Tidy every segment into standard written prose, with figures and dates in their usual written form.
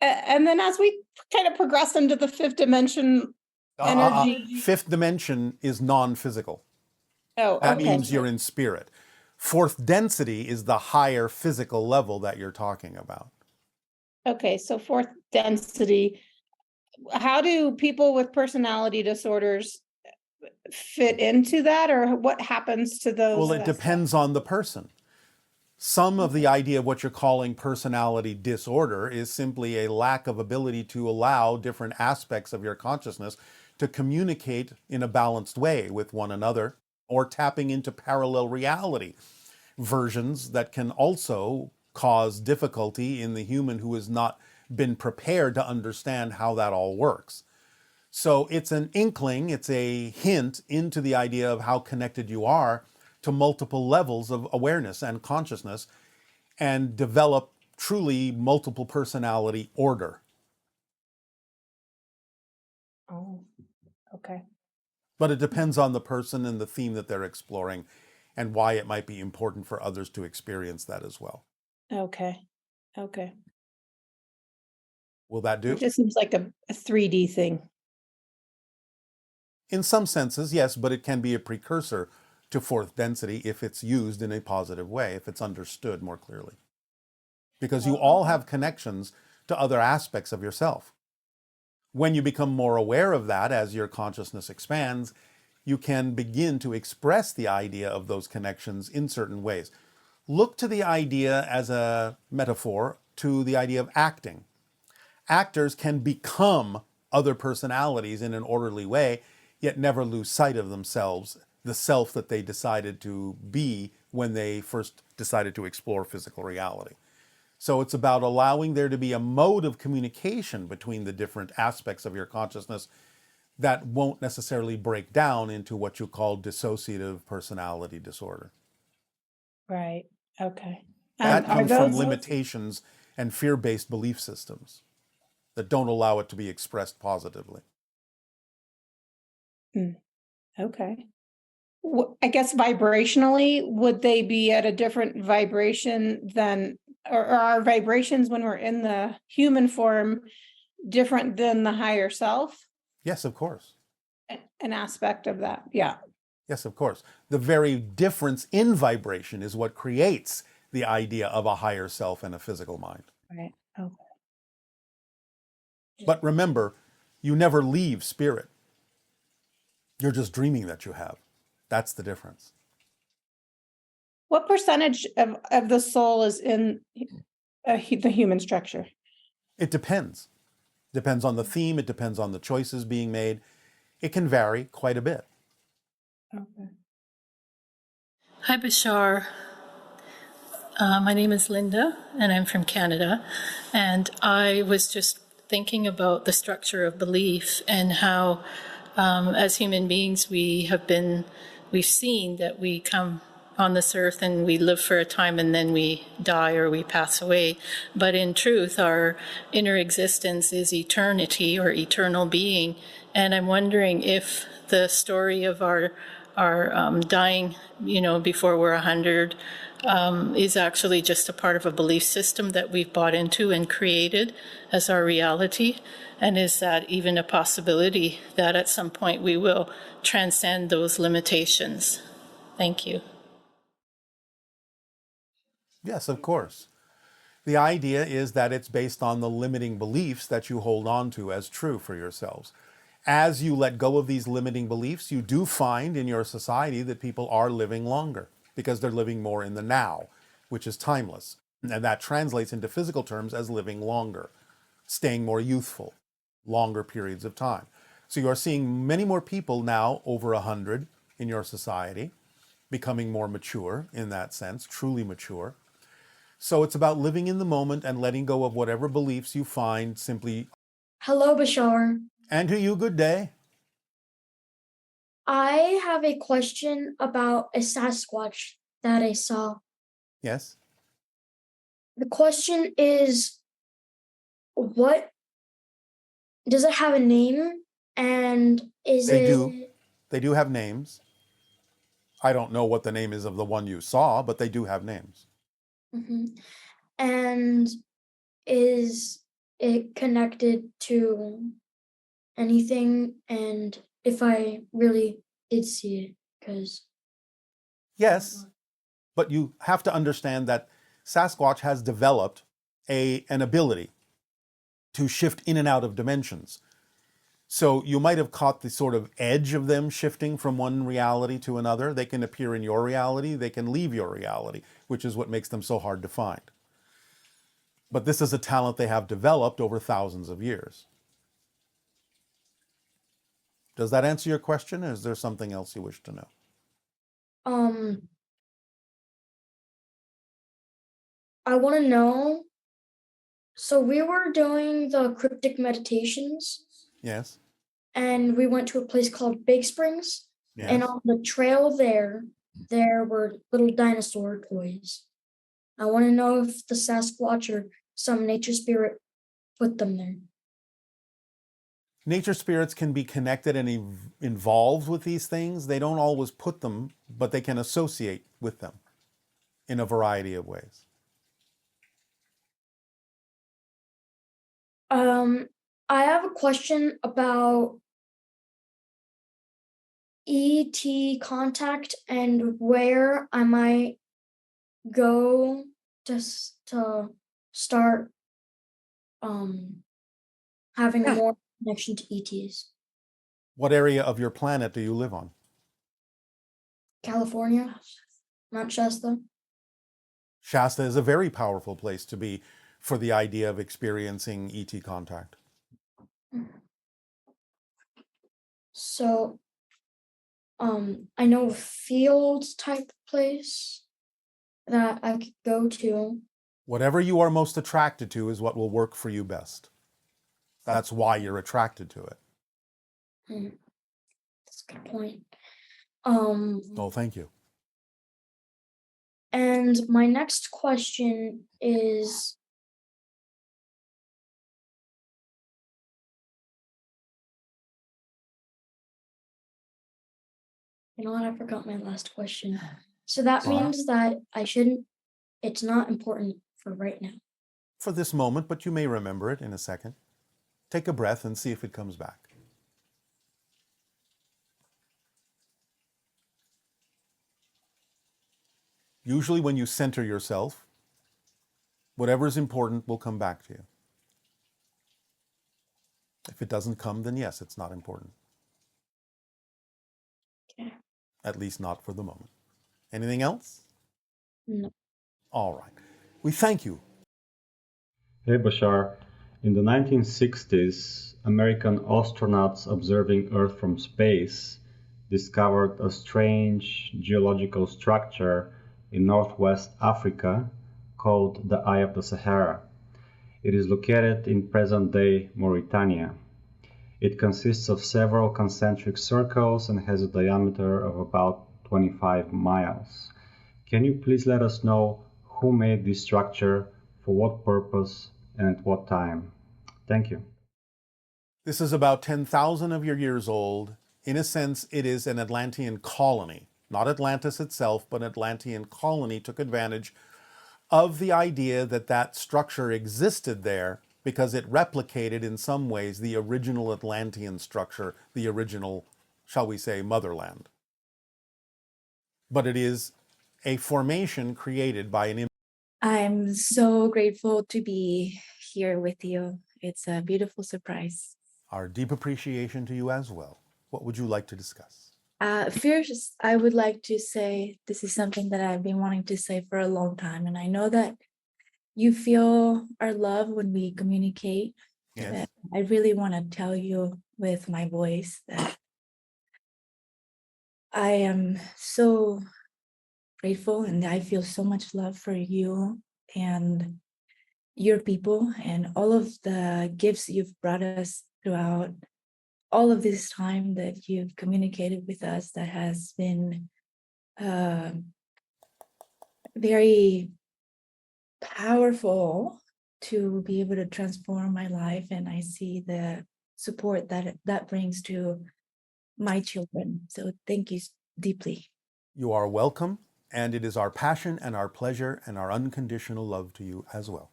And then as we kind of progress into the fifth dimension, energy. Fifth dimension is non-physical. Oh, That okay. means you're in spirit. Fourth density is the higher physical level that you're talking about. Okay, so fourth density. How do people with personality disorders fit into that, or what happens to those? Well, it depends on the person. Some of the idea of what you're calling personality disorder is simply a lack of ability to allow different aspects of your consciousness to communicate in a balanced way with one another, or tapping into parallel reality versions that can also cause difficulty in the human who has not been prepared to understand how that all works. So it's an inkling, it's a hint into the idea of how connected you are to multiple levels of awareness and consciousness, and develop truly multiple personality order. Oh, okay. But it depends on the person and the theme that they're exploring, and why it might be important for others to experience that as well. Okay. Okay. Will that do? It just seems like a 3D thing. In some senses, yes, but it can be a precursor to fourth density if it's used in a positive way, if it's understood more clearly. Because you all have connections to other aspects of yourself. When you become more aware of that as your consciousness expands, you can begin to express the idea of those connections in certain ways. Look to the idea as a metaphor to the idea of acting. Actors can become other personalities in an orderly way, yet never lose sight of themselves, the self that they decided to be when they first decided to explore physical reality. So it's about allowing there to be a mode of communication between the different aspects of your consciousness that won't necessarily break down into what you call dissociative personality disorder. Right. Okay. That Are comes from those limitations and fear-based belief systems that don't allow it to be expressed positively. okay? I guess vibrationally, would they be at a different vibration than, or are vibrations when we're in the human form different than the higher self? Yes, of course. An aspect of that. Yeah. Yes, of course. The very difference in vibration is what creates the idea of a higher self and a physical mind. Right. Okay. But remember, you never leave spirit. You're just dreaming that you have. That's the difference. What percentage of the soul is in the human structure? It depends. Depends on the theme. It depends on the choices being made. It can vary quite a bit. Okay. Hi, Bashar. My name is Linda, and I'm from Canada. And I was just thinking about the structure of belief and how, as human beings, we've seen that we come on this earth and we live for a time and then we die or we pass away. But in truth, our inner existence is eternity or eternal being. And I'm wondering if the story of our dying, before we're 100, is actually just a part of a belief system that we've bought into and created as our reality. And is that even a possibility that at some point we will transcend those limitations? Thank you. Yes, of course. The idea is that it's based on the limiting beliefs that you hold on to as true for yourselves. As you let go of these limiting beliefs, you do find in your society that people are living longer because they're living more in the now, which is timeless. And that translates into physical terms as living longer, staying more youthful, longer periods of time. So you are seeing many more people now over 100 in your society, becoming more mature in that sense, truly mature. So it's about living in the moment and letting go of whatever beliefs you find simply. Hello, Bashar. And to you, good day. I have a question about a Sasquatch that I saw. Yes. The question is, what does it have a name? And is They it? do. They do have names. I don't know what the name is of the one you saw, but they do have names. Mhm. And is it connected to anything, and if I really did see it, because Yes, but you have to understand that Sasquatch has developed an ability to shift in and out of dimensions. So you might have caught the sort of edge of them shifting from one reality to another. They can appear in your reality, they can leave your reality, which is what makes them so hard to find. But this is a talent they have developed over thousands of years. Does that answer your question, or is there something else you wish to know? I want to know. So we were doing the cryptic meditations, Yes. and we went to a place called Big Springs. Yes. And on the trail there were little dinosaur toys. I want to know if the Sasquatch or some nature spirit put them there. Nature spirits can be connected and involved with these things. They don't always put them, but they can associate with them in a variety of ways. I have a question about ET contact and where I might go to start having more connection to ETs. What area of your planet do you live on? California, Mount Shasta. Shasta is a very powerful place to be for the idea of experiencing ET contact. So, I know a field type place that I could go to. Whatever you are most attracted to is what will work for you best. That's why you're attracted to it. That's a good point. Oh, thank you. And my next question is, you know what, I forgot my last question. So that means that it's not important for right now. For this moment, but you may remember it in a second. Take a breath and see if it comes back. Usually when you center yourself, whatever is important will come back to you. If it doesn't come, then yes, it's not important. Okay. At least not for the moment. Anything else? No. All right. We thank you. Hey Bashar, in the 1960s, American astronauts observing Earth from space discovered a strange geological structure in northwest Africa called the Eye of the Sahara. It is located in present-day Mauritania. It consists of several concentric circles and has a diameter of about 25 miles. Can you please let us know who made this structure, for what purpose, and at what time? Thank you. This is about 10,000 of your years old. In a sense, it is an Atlantean colony. Not Atlantis itself, but an Atlantean colony took advantage of the idea that that structure existed there because it replicated in some ways the original Atlantean structure, the original, shall we say, motherland. But it is a formation created by an... I'm so grateful to be here with you. It's a beautiful surprise. Our deep appreciation to you as well. What would you like to discuss? First, I would like to say this is something that I've been wanting to say for a long time, and I know that you feel our love when we communicate. Yes. I really want to tell you with my voice that I am so grateful and I feel so much love for you and your people and all of the gifts you've brought us throughout all of this time that you've communicated with us. That has been very powerful to be able to transform my life, and I see the support that brings to my children. So thank you deeply. You are welcome, and it is our passion and our pleasure and our unconditional love to you as well.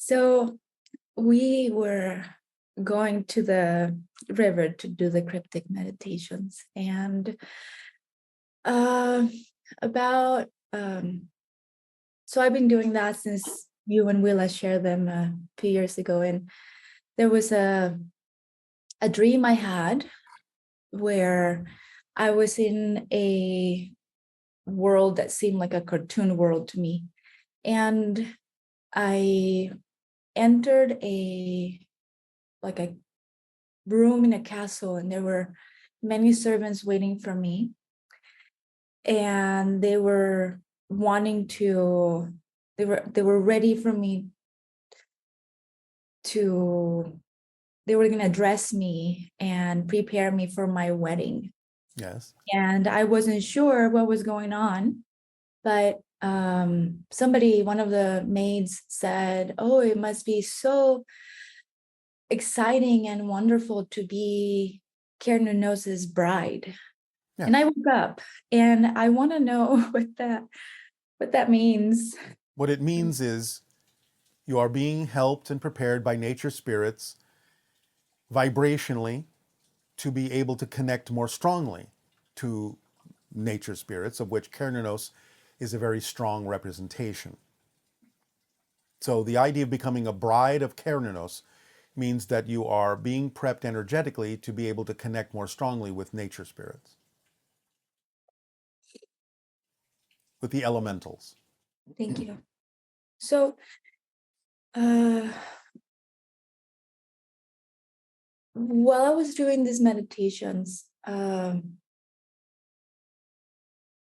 So we were going to the river to do the cryptic meditations, and about so I've been doing that since you and Willa shared them a few years ago, and there was a dream I had where I was in a world that seemed like a cartoon world to me, and I entered a room in a castle, and there were many servants waiting for me, and they were ready for me to they were going to dress me and prepare me for my wedding. Yes. And I wasn't sure what was going on, but one of the maids said, "Oh, it must be so exciting and wonderful to be Kernunos' bride." Yeah. And I woke up, and I want to know what that means. What it means is you are being helped and prepared by nature spirits vibrationally to be able to connect more strongly to nature spirits, of which Kernunos is a very strong representation. So the idea of becoming a bride of Kernunos means that you are being prepped energetically to be able to connect more strongly with nature spirits, with the elementals. Thank you. So, while I was doing these meditations,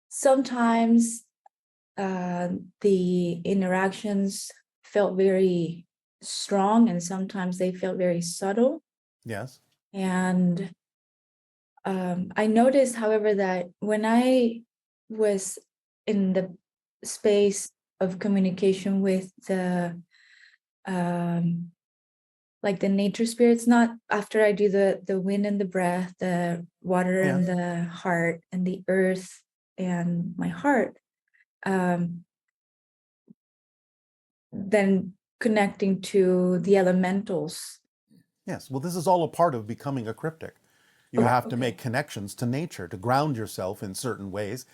sometimes the interactions felt very strong, and sometimes they felt very subtle. Yes. And I noticed, however, that when I was in the space of communication with the the nature spirits, not after I do the wind and the breath, the water and the heart and the earth and my heart, then connecting to the elementals. Yes. Well, this is all a part of becoming a cryptic. You have to make connections to nature, to ground yourself in certain ways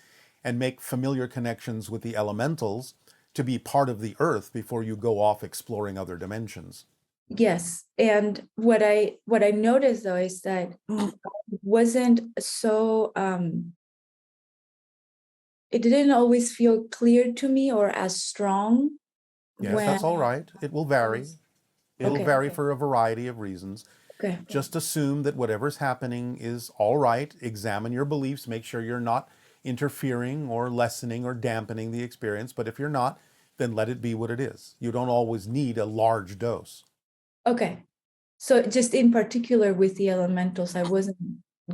and make familiar connections with the elementals to be part of the earth before you go off exploring other dimensions. Yes. And what I noticed though is that it wasn't so it didn't always feel clear to me or as strong. Yes, that's all right. It will vary. It'll vary for a variety of reasons. Okay. Just assume that whatever's happening is all right. Examine your beliefs. Make sure you're not interfering or lessening or dampening the experience. But if you're not, then let it be what it is. You don't always need a large dose. Okay. So just in particular with the elementals, I wasn't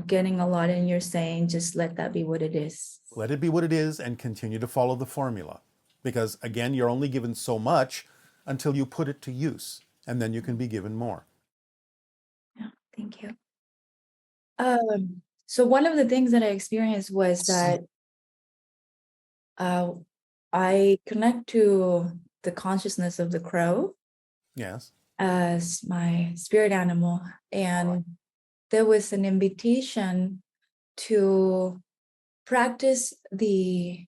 getting a lot, and you're saying just let that be what it is. Let it be what it is and continue to follow the formula. Because again, you're only given so much until you put it to use, and then you can be given more. Yeah, thank you. So one of the things that I experienced was that I connect to the consciousness of the crow. Yes. As my spirit animal, and there was an invitation to practice the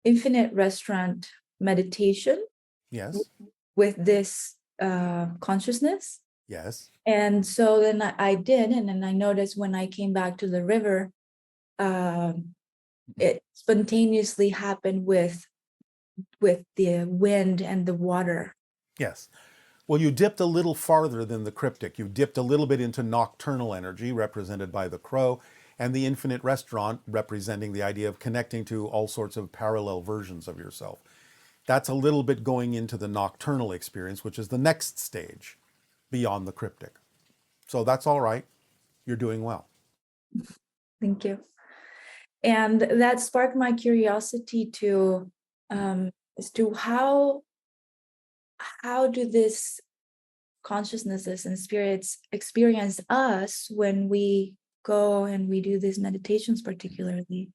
infinite restaurant meditation. Yes. With this consciousness. Yes. And so then I did, and then I noticed when I came back to the river, it spontaneously happened with the wind and the water. Yes. Well, you dipped a little farther than the cryptic. You dipped a little bit into nocturnal energy, represented by the crow, and the infinite restaurant, representing the idea of connecting to all sorts of parallel versions of yourself. That's a little bit going into the nocturnal experience, which is the next stage beyond the cryptic. So that's all right. You're doing well. Thank you. And that sparked my curiosity to as to how do these consciousnesses and spirits experience us when we go and we do these meditations particularly?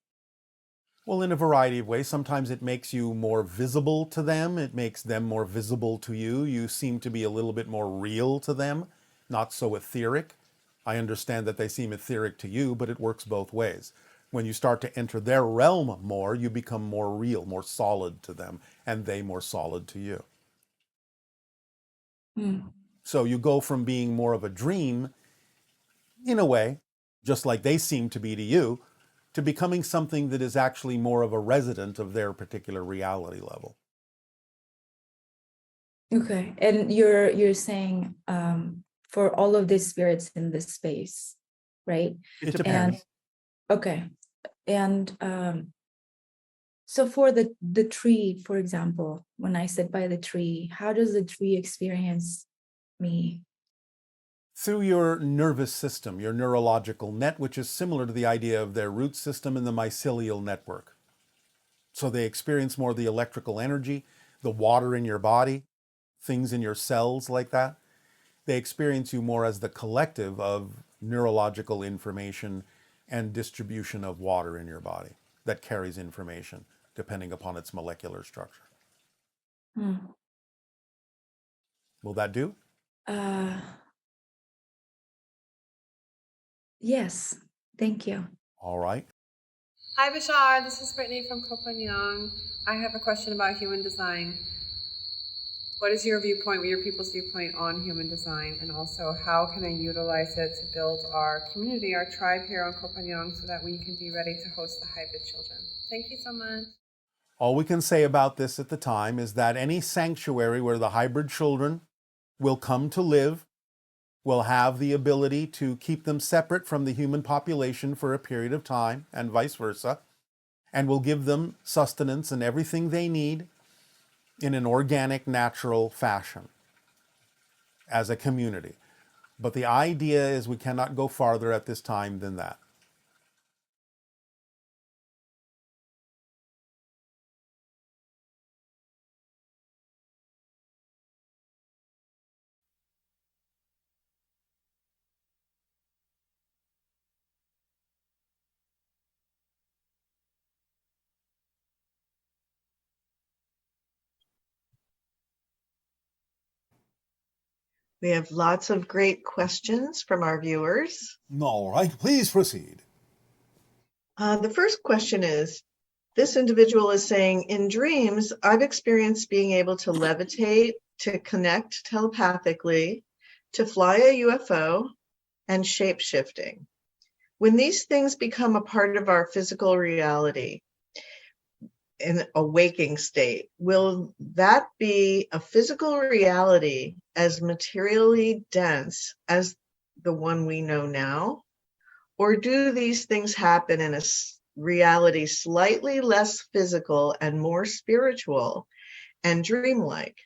Well, in a variety of ways. Sometimes it makes you more visible to them. It makes them more visible to you. You seem to be a little bit more real to them, not so etheric. I understand that they seem etheric to you, but it works both ways. When you start to enter their realm more, you become more real, more solid to them, and they more solid to you. Mm. So you go from being more of a dream, in a way, just like they seem to be to you, to becoming something that is actually more of a resident of their particular reality level. Okay, and you're saying for all of these spirits in this space, right? It depends. And okay, and so for the tree, for example, when I sit by the tree, how does the tree experience me? Through your nervous system, your neurological net, which is similar to the idea of their root system and the mycelial network. So they experience more of the electrical energy, the water in your body, things in your cells like that. They experience you more as the collective of neurological information and distribution of water in your body that carries information depending upon its molecular structure. Hmm. Will that do? Yes, thank you. All right. Hi Bashar, this is Brittany from Copenhagen. I have a question about human design. What is your viewpoint, your people's viewpoint on human design, and also how can I utilize it to build our community, our tribe here on Copenhagen, so that we can be ready to host the hybrid children? Thank you so much. All we can say about this at the time is that any sanctuary where the hybrid children will come to live will have the ability to keep them separate from the human population for a period of time, and vice versa, and will give them sustenance and everything they need in an organic, natural fashion as a community. But the idea is we cannot go farther at this time than that. We have lots of great questions from our viewers. All right, please proceed. The first question is, this individual is saying, in dreams, I've experienced being able to levitate, to connect telepathically, to fly a UFO, and shape-shifting. When these things become a part of our physical reality, in a waking state, will that be a physical reality as materially dense as the one we know now? Or do these things happen in a reality slightly less physical and more spiritual and dreamlike?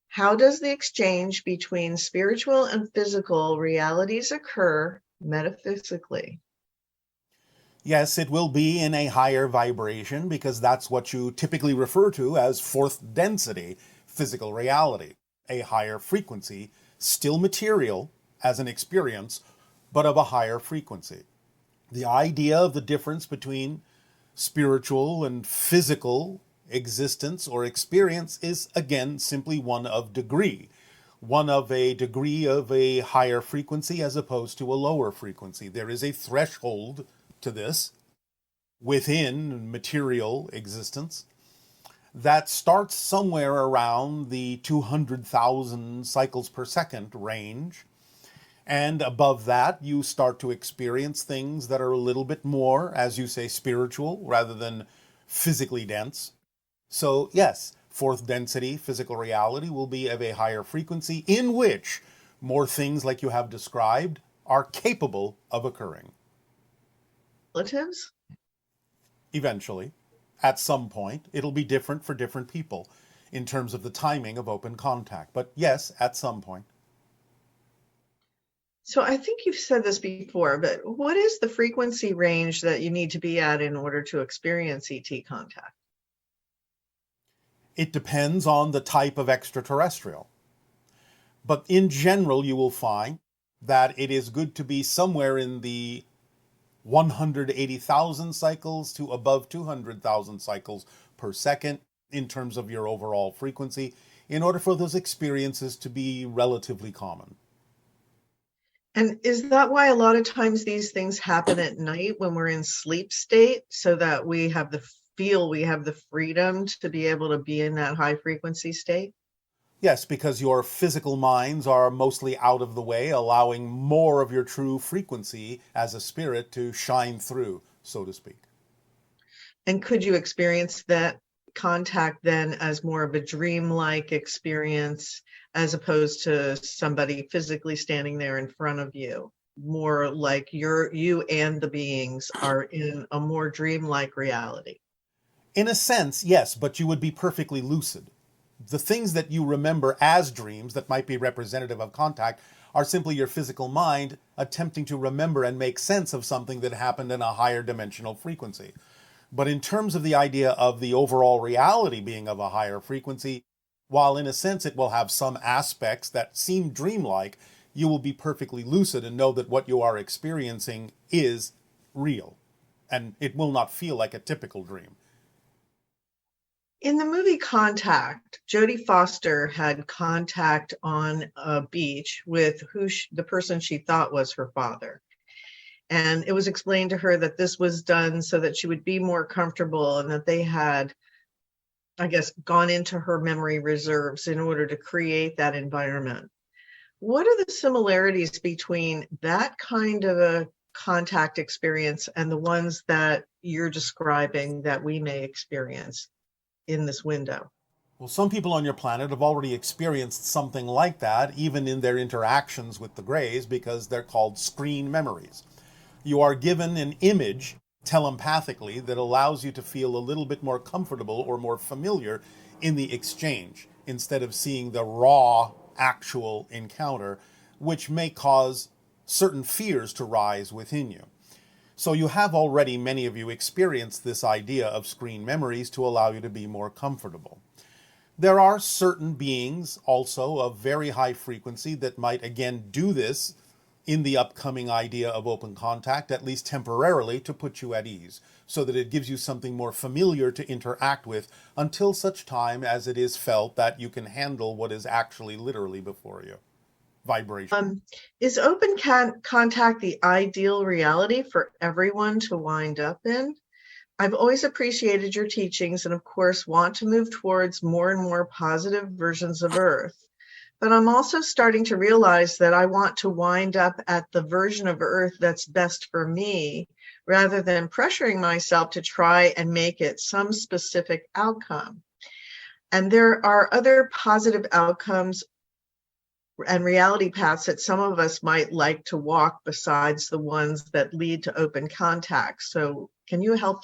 How does the exchange between spiritual and physical realities occur metaphysically? Yes, it will be in a higher vibration because that's what you typically refer to as fourth density physical reality, a higher frequency, still material as an experience, but of a higher frequency. The idea of the difference between spiritual and physical existence or experience is, again, simply one of degree. One of a degree of a higher frequency as opposed to a lower frequency. There is a threshold to this within material existence that starts somewhere around the 200,000 cycles per second range. And above that, you start to experience things that are a little bit more, as you say, spiritual rather than physically dense. So yes, fourth density physical reality will be of a higher frequency in which more things like you have described are capable of occurring. Relatives? Eventually, at some point, it'll be different for different people in terms of the timing of open contact. But yes, at some point. So I think you've said this before, but what is the frequency range that you need to be at in order to experience ET contact? It depends on the type of extraterrestrial. But in general, you will find that it is good to be somewhere in the 180,000 cycles to above 200,000 cycles per second in terms of your overall frequency, in order for those experiences to be relatively common. And is that why a lot of times these things happen at night when we're in sleep state, so that we have the freedom to be able to be in that high frequency state? Yes, because your physical minds are mostly out of the way, allowing more of your true frequency as a spirit to shine through, so to speak. And could you experience that contact then as more of a dreamlike experience, as opposed to somebody physically standing there in front of you? More like you and the beings are in a more dreamlike reality. In a sense, yes, but you would be perfectly lucid. The things that you remember as dreams that might be representative of contact are simply your physical mind attempting to remember and make sense of something that happened in a higher dimensional frequency. But in terms of the idea of the overall reality being of a higher frequency, while in a sense it will have some aspects that seem dreamlike, you will be perfectly lucid and know that what you are experiencing is real, and it will not feel like a typical dream. In the movie Contact, Jodie Foster had contact on a beach with the person she thought was her father. And it was explained to her that this was done so that she would be more comfortable, and that they had, I guess, gone into her memory reserves in order to create that environment. What are the similarities between that kind of a contact experience and the ones that you're describing that we may experience in this window? Well, some people on your planet have already experienced something like that, even in their interactions with the Greys, because they're called screen memories. You are given an image telepathically that allows you to feel a little bit more comfortable or more familiar in the exchange, instead of seeing the raw, actual encounter, which may cause certain fears to rise within you. So you have already, many of you, experienced this idea of screen memories to allow you to be more comfortable. There are certain beings also of very high frequency that might again do this in the upcoming idea of open contact, at least temporarily, to put you at ease, so that it gives you something more familiar to interact with until such time as it is felt that you can handle what is actually literally before you. Vibration. Is open contact the ideal reality for everyone to wind up in? I've always appreciated your teachings, and of course want to move towards more and more positive versions of Earth. But I'm also starting to realize that I want to wind up at the version of Earth that's best for me, rather than pressuring myself to try and make it some specific outcome. And there are other positive outcomes and reality paths that some of us might like to walk besides the ones that lead to open contact. So can you help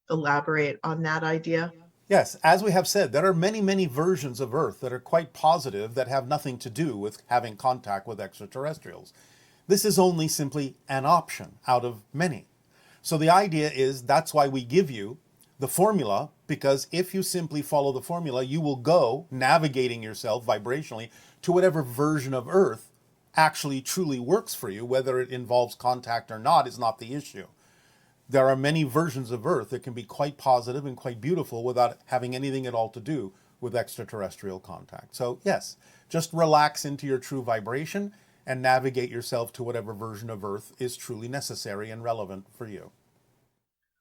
elaborate on that idea? Yes, as we have said, there are many, many versions of Earth that are quite positive that have nothing to do with having contact with extraterrestrials. This is only simply an option out of many. So the idea is that's why we give you the formula, because if you simply follow the formula, you will go navigating yourself vibrationally to whatever version of Earth actually truly works for you. Whether it involves contact or not is not the issue. There are many versions of Earth that can be quite positive and quite beautiful without having anything at all to do with extraterrestrial contact. So yes, just relax into your true vibration and navigate yourself to whatever version of Earth is truly necessary and relevant for you.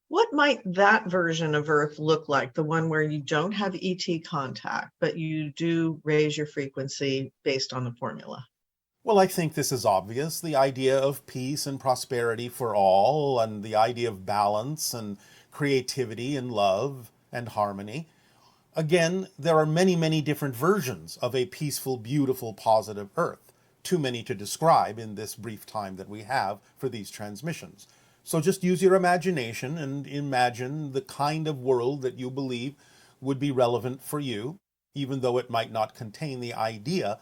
What might that version of Earth look like? The one where you don't have ET contact, but you do raise your frequency based on the formula? Well, I think this is obvious. The idea of peace and prosperity for all, and the idea of balance and creativity and love and harmony. Again, there are many, many different versions of a peaceful, beautiful, positive Earth. Too many to describe in this brief time that we have for these transmissions. So just use your imagination and imagine the kind of world that you believe would be relevant for you, even though it might not contain the idea.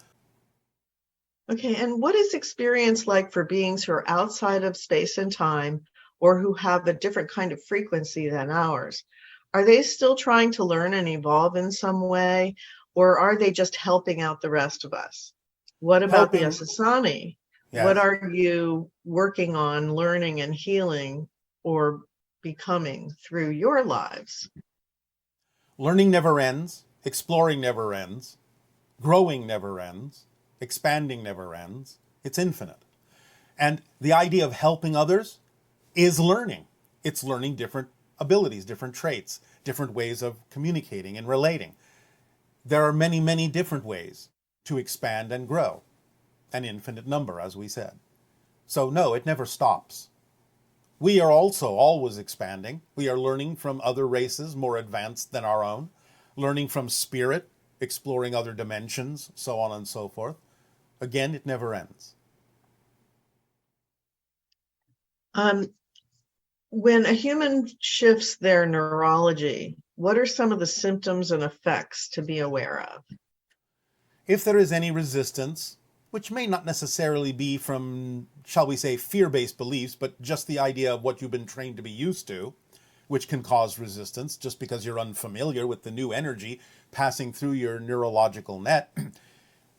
Okay, and what is experience like for beings who are outside of space and time, or who have a different kind of frequency than ours? Are they still trying to learn and evolve in some way, or are they just helping out the rest of us? What about the Sasani? Yes. What are you working on learning and healing or becoming through your lives? Learning never ends, exploring never ends, growing never ends, expanding never ends. It's infinite. And the idea of helping others is learning. It's learning different abilities, different traits, different ways of communicating and relating. There are many, many different ways to expand and grow, an infinite number, as we said. So no, it never stops. We are also always expanding. We are learning from other races more advanced than our own, learning from spirit, exploring other dimensions, so on and so forth. Again, it never ends. When a human shifts their neurology, what are some of the symptoms and effects to be aware of? If there is any resistance, which may not necessarily be from, shall we say, fear-based beliefs, but just the idea of what you've been trained to be used to, which can cause resistance just because you're unfamiliar with the new energy passing through your neurological net,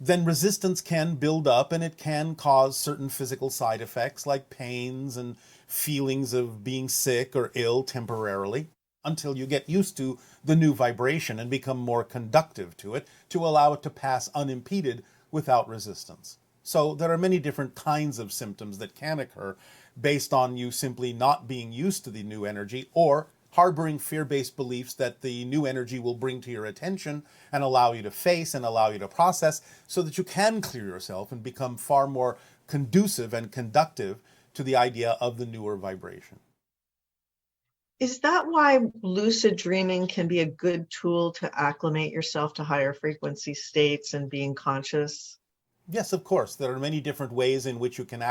then resistance can build up and it can cause certain physical side effects like pains and feelings of being sick or ill temporarily until you get used to the new vibration and become more conductive to it to allow it to pass unimpeded without resistance. So there are many different kinds of symptoms that can occur based on you simply not being used to the new energy or harboring fear-based beliefs that the new energy will bring to your attention and allow you to face and allow you to process so that you can clear yourself and become far more conducive and conductive to the idea of the newer vibration. Is that why lucid dreaming can be a good tool to acclimate yourself to higher frequency states and being conscious? Yes, of course. There are many different ways in which you can